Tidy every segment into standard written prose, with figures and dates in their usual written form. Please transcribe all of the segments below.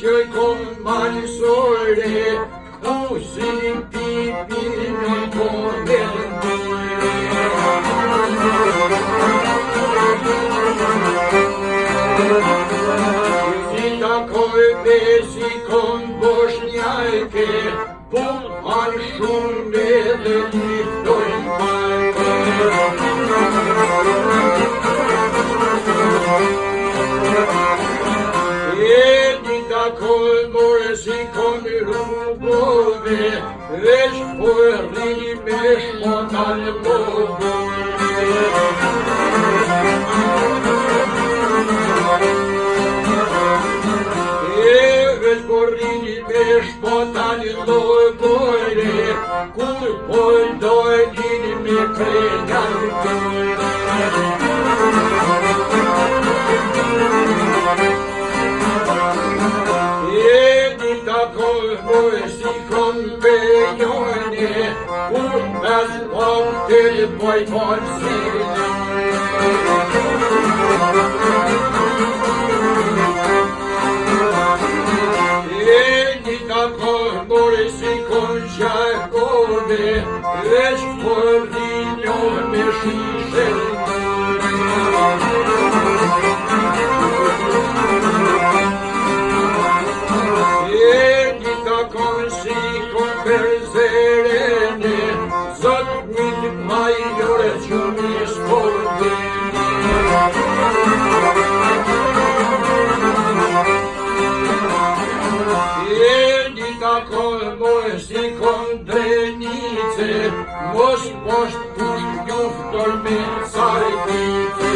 që i kom malsore, ku si pipi në kone si takoj besi kom boshnjajke, po anë shumë edhe liftojnë majke. Takoj more si kom rrugove, veç po rrini me shpotan love. Veç po rrini me shpotan love, kur po dojnë me krenjan takoj more si kom bejone, kur mes vakte poj falsine. Takoj more si kom qarkove, veç por rinjo me shishe. Zerene, zot një majore që një sportini. Një takoj more si kondrenice, mos posht push njuftoj me sajtice.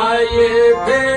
I